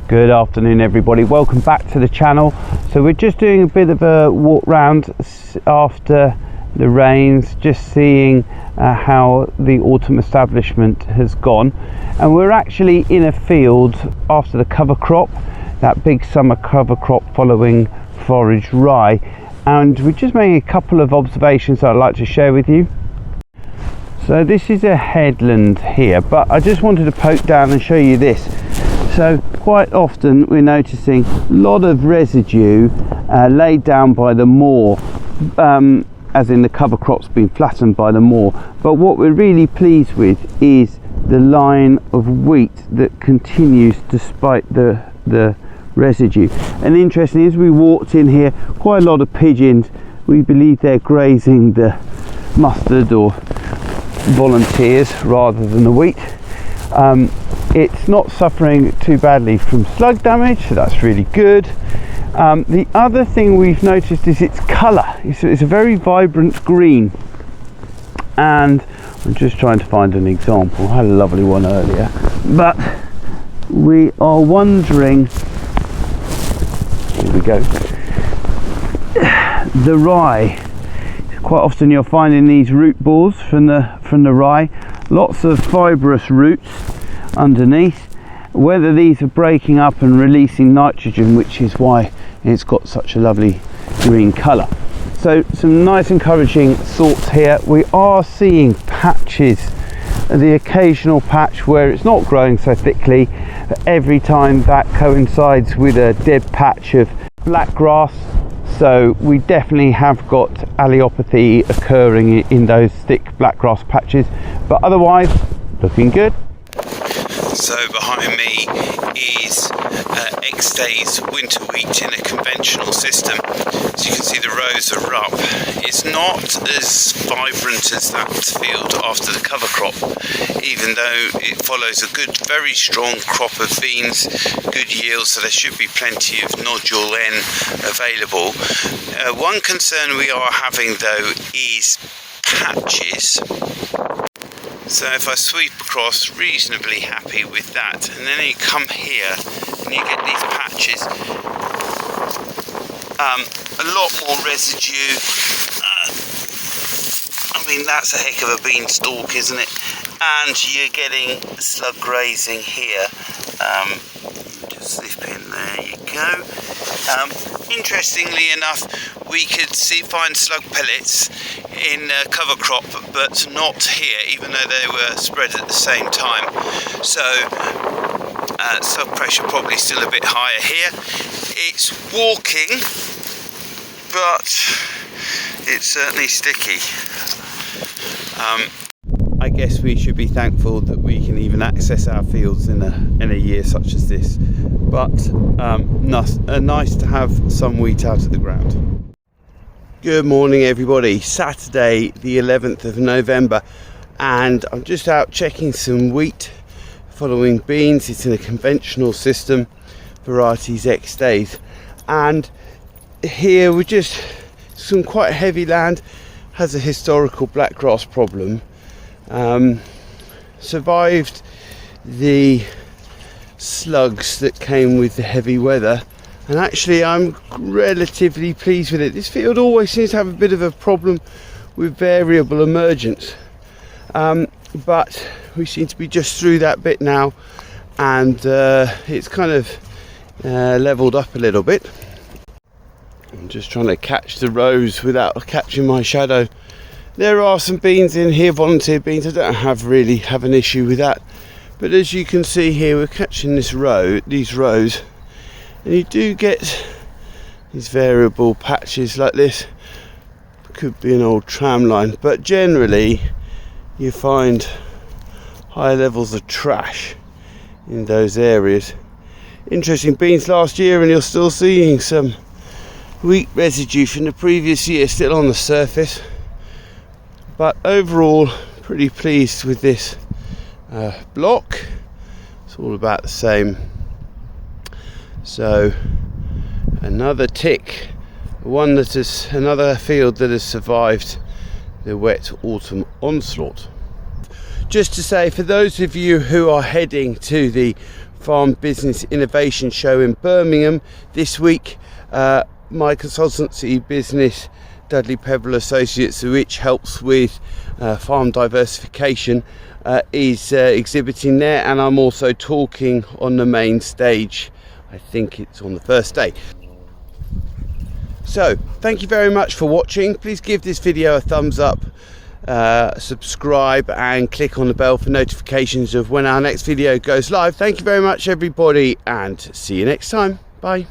Good afternoon everybody, welcome back to the channel. So we're just doing a bit of a walk round after the rains, just seeing how the autumn establishment has gone. And we're actually in a field after the cover crop, that big summer cover crop following forage rye, and we're just making a couple of observations that I'd like to share with you. So this is a headland here, but I just wanted to poke down and show you this. So quite often we're noticing a lot of residue laid down by the moor, as in the cover crop's been flattened by the moor. But what we're really pleased with is the line of wheat that continues despite the residue. And interesting, as we walked in here, quite a lot of pigeons. We believe they're grazing the mustard or volunteers rather than the wheat. It's not suffering too badly from slug damage, so that's really good. The other thing we've noticed is its colour. It's a very vibrant green, and I'm just trying to find an example. I had a lovely one earlier, but we are wondering, here we go, the rye. Quite often you're finding these root balls from the rye, lots of fibrous roots underneath. Whether these are breaking up and releasing nitrogen, which is why it's got such a lovely green colour. So some nice encouraging thoughts here. We are seeing patches, the occasional patch where it's not growing so thickly, but every time that coincides with a dead patch of black grass. So we definitely have got allelopathy occurring in those thick black grass patches, but otherwise looking good. So behind me is X-Days winter wheat in a conventional system. As you can see, the rows are up. It's not as vibrant as that field after the cover crop, even though it follows a good, very strong crop of beans, good yield, so there should be plenty of nodule N available. One concern we are having though is patches. So if I sweep across, reasonably happy with that, and then you come here and you get these patches, a lot more residue. I mean, that's a heck of a beanstalk, isn't it? And you're getting slug grazing here. Just slip in, there you go. Interestingly enough, we could find slug pellets in cover crop, but not here, even though they were spread at the same time. So slug pressure probably still a bit higher here. It's walking, but it's certainly sticky. I guess we should be thankful that we can even access our fields in a year such as this, but nice to have some wheat out of the ground. Good morning everybody, Saturday the 11th of November, and I'm just out checking some wheat following beans. It's in a conventional system, varieties X-Days, and here we're just some quite heavy land, has a historical blackgrass problem. Survived the slugs that came with the heavy weather, and actually I'm relatively pleased with it. This field always seems to have a bit of a problem with variable emergence, but we seem to be just through that bit now, and it's kind of leveled up a little bit. I'm just trying to catch the rows without catching my shadow. There are some beans in here, volunteer beans. I don't really have an issue with that, but as you can see here, we're catching these rows, and you do get these variable patches like this. Could be an old tram line, but generally you find high levels of trash in those areas. Interesting, beans last year, and you're still seeing some wheat residue from the previous year still on the surface. But overall, pretty pleased with this block. It's all about the same. So another tick, another field that has survived the wet autumn onslaught. Just to say, for those of you who are heading to the Farm Business Innovation Show in Birmingham this week. My consultancy business, Dudley Pebble Associates, which helps with farm diversification, is exhibiting there, and I'm also talking on the main stage. I think it's on the first day. So thank you very much for watching. Please give this video a thumbs up, subscribe and click on the bell for notifications of when our next video goes live. Thank you very much everybody, and see you next time. Bye.